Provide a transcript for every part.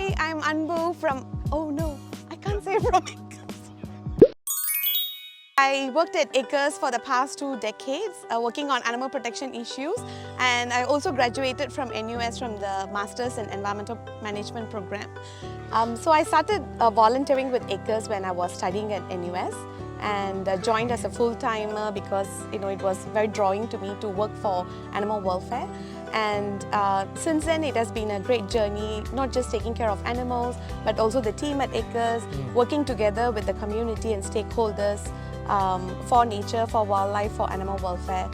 Hi, I'm Anbu from... Oh no, I can't say from Acres. I worked at Acres for the past 2 decades, working on animal protection issues, and I also graduated from NUS from the Masters in Environmental Management program. So I started volunteering with Acres when I was studying at NUS and joined as a full-timer because it was very drawing to me to work for animal welfare. And since then it has been a great journey, not just taking care of animals but also the team at Acres, working together with the community and stakeholders for nature, for wildlife, for animal welfare,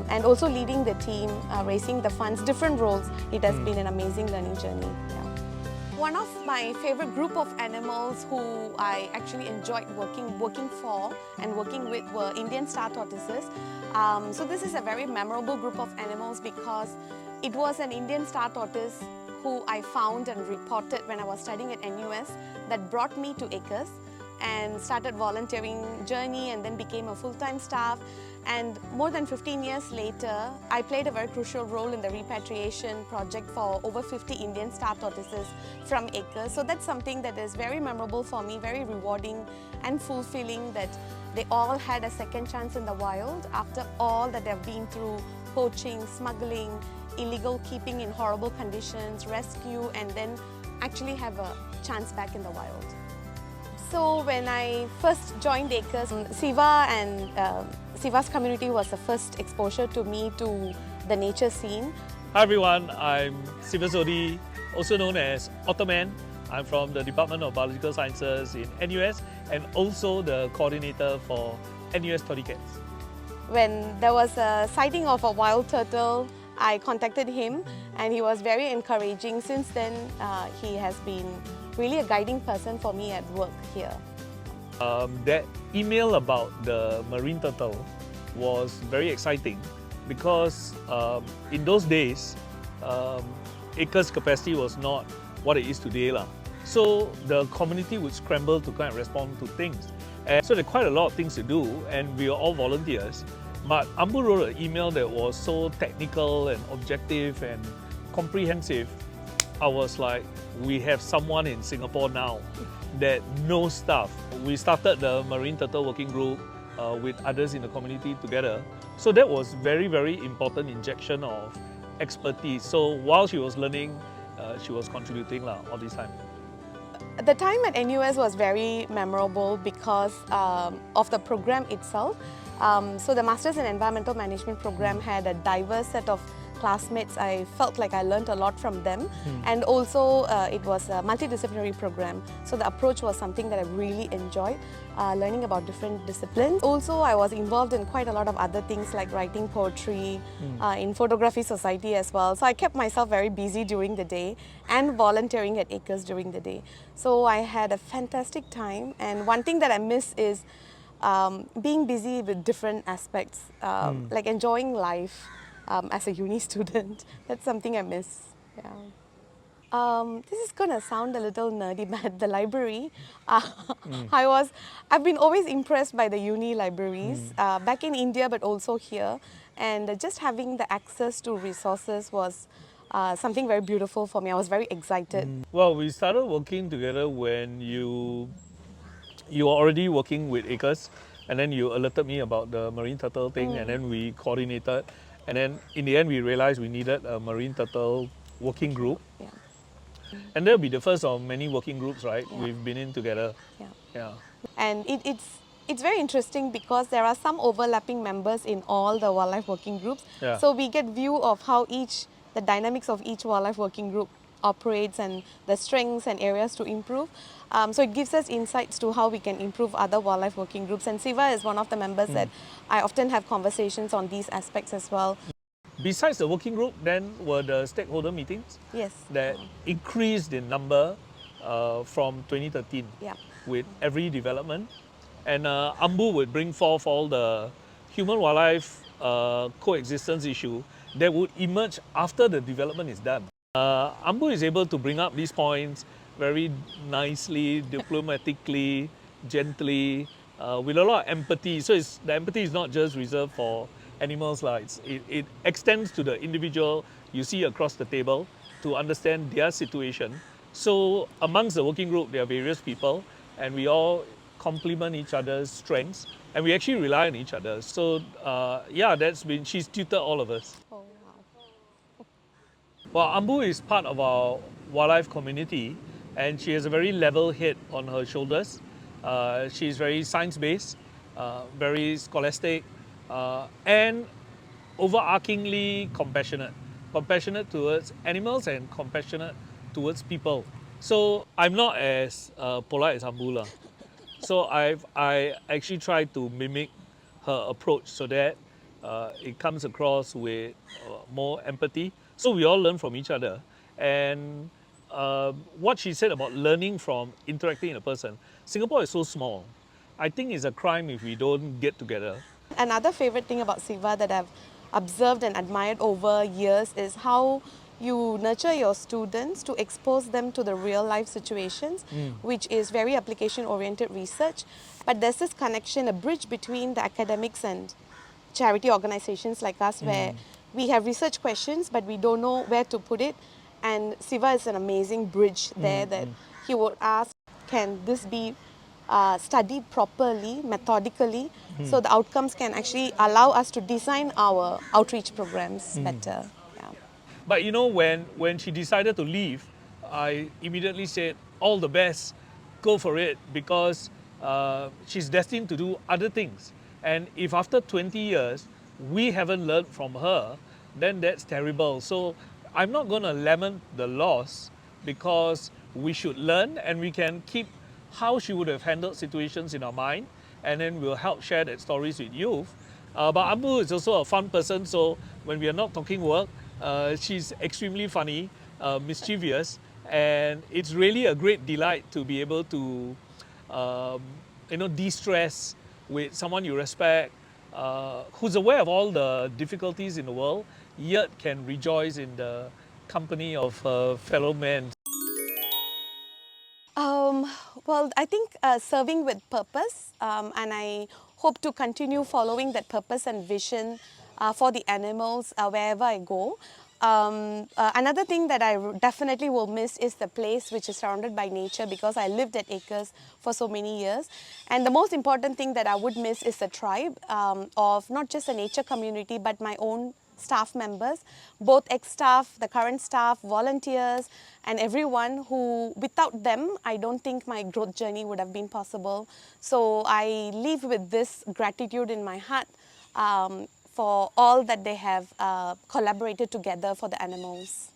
and also leading the team, raising the funds, different roles. It has been an amazing learning journey. Yeah. One of my favorite group of animals who I actually enjoyed working for and working with were Indian star tortoises. So this is a very memorable group of animals because it was an Indian star tortoise who I found and reported when I was studying at NUS that brought me to Acres and started volunteering journey and then became a full-time staff. And more than 15 years later, I played a very crucial role in the repatriation project for over 50 Indian star tortoises from Acres. So that's something that is very memorable for me, very rewarding and fulfilling that they all had a second chance in the wild after all that they've been through: poaching, smuggling, illegal keeping in horrible conditions, rescue, and then actually have a chance back in the wild. So when I first joined Acres, Siva and Siva's community was the first exposure to me to the nature scene. Hi everyone, I'm Sivasothi, also known as Otterman. I'm from the Department of Biological Sciences in NUS and also the coordinator for NUS Torty Cats. When there was a sighting of a wild turtle, I contacted him and he was very encouraging. Since then, he has been really a guiding person for me at work here. That email about the marine turtle was very exciting because in those days, Acres capacity was not what it is today. So the community would scramble to kind of respond to things. And so there are quite a lot of things to do and we are all volunteers. But Anbu wrote an email that was so technical and objective and comprehensive. I was like, we have someone in Singapore now that knows stuff. We started the Marine Turtle Working Group with others in the community together. So that was very, very important injection of expertise. So while she was learning, she was contributing all this time. The time at NUS was very memorable because of the program itself. So the Masters in Environmental Management program had a diverse set of classmates. I felt like I learned a lot from them. And also it was a multidisciplinary program. So the approach was something that I really enjoyed, learning about different disciplines. Also, I was involved in quite a lot of other things like writing poetry, in photography society as well. So I kept myself very busy during the day and volunteering at Acres during the day. So I had a fantastic time, and one thing that I miss is being busy with different aspects, like enjoying life as a uni student. That's something I miss. Yeah. This is going to sound a little nerdy, but the library, I've been always impressed by the uni libraries, back in India but also here, and just having the access to resources was something very beautiful for me. I was very excited. Well, we started working together when you were already working with Acres, and then you alerted me about the marine turtle thing, and then we coordinated, and then in the end we realized we needed a marine turtle working group. Yeah. And that'll be the first of many working groups, right? Yeah. We've been in together. Yeah. And it's very interesting because there are some overlapping members in all the wildlife working groups. Yeah. So we get view of how the dynamics of each wildlife working group operates and the strengths and areas to improve. So it gives us insights to how we can improve other wildlife working groups. And Siva is one of the members that I often have conversations on these aspects as well. Besides the working group, then were the stakeholder meetings. Yes. That increased in number from 2013 with every development. And Anbu would bring forth all the human-wildlife coexistence issue that would emerge after the development is done. Anbu is able to bring up these points very nicely, diplomatically, gently, with a lot of empathy. So the empathy is not just reserved for animals. It extends to the individual you see across the table to understand their situation So amongst the working group, there are various people, and we all complement each other's strengths, and we actually rely on each other. So yeah, she's tutored all of us. Oh, wow. Well, Anbu is part of our wildlife community, and she has a very level head on her shoulders. She's very science-based, very scholastic, and overarchingly compassionate. Compassionate towards animals and compassionate towards people. So I'm not as polite as Ambula. So I actually try to mimic her approach so that it comes across with more empathy. So we all learn from each other. And what she said about learning from interacting in a person, Singapore is so small. I think it's a crime if we don't get together. Another favorite thing about Siva that I've observed and admired over years is how you nurture your students to expose them to the real life situations, which is very application oriented research. But there's this connection, a bridge between the academics and charity organizations like us, where we have research questions but we don't know where to put it. And Siva is an amazing bridge there that he would ask, can this be studied properly, methodically, so the outcomes can actually allow us to design our outreach programs better. Yeah. But you know, when she decided to leave, I immediately said, all the best, go for it, because she's destined to do other things. And if after 20 years we haven't learned from her, then that's terrible. So I'm not going to lament the loss, because we should learn and we can keep how she would have handled situations in our mind, and then we'll help share that stories with youth. But Anbu is also a fun person, so when we are not talking work, she's extremely funny, mischievous, and it's really a great delight to be able to, um, de-stress with someone you respect, who's aware of all the difficulties in the world, yet can rejoice in the company of fellow men. Um, well, I think serving with purpose, and I hope to continue following that purpose and vision for the animals wherever I go. Another thing that definitely will miss is the place which is surrounded by nature, because I lived at Acres for so many years. And the most important thing that I would miss is the tribe of not just a nature community but my own staff members, both ex-staff, the current staff, volunteers, and everyone who, without them, I don't think my growth journey would have been possible. So I live with this gratitude in my heart for all that they have collaborated together for the animals.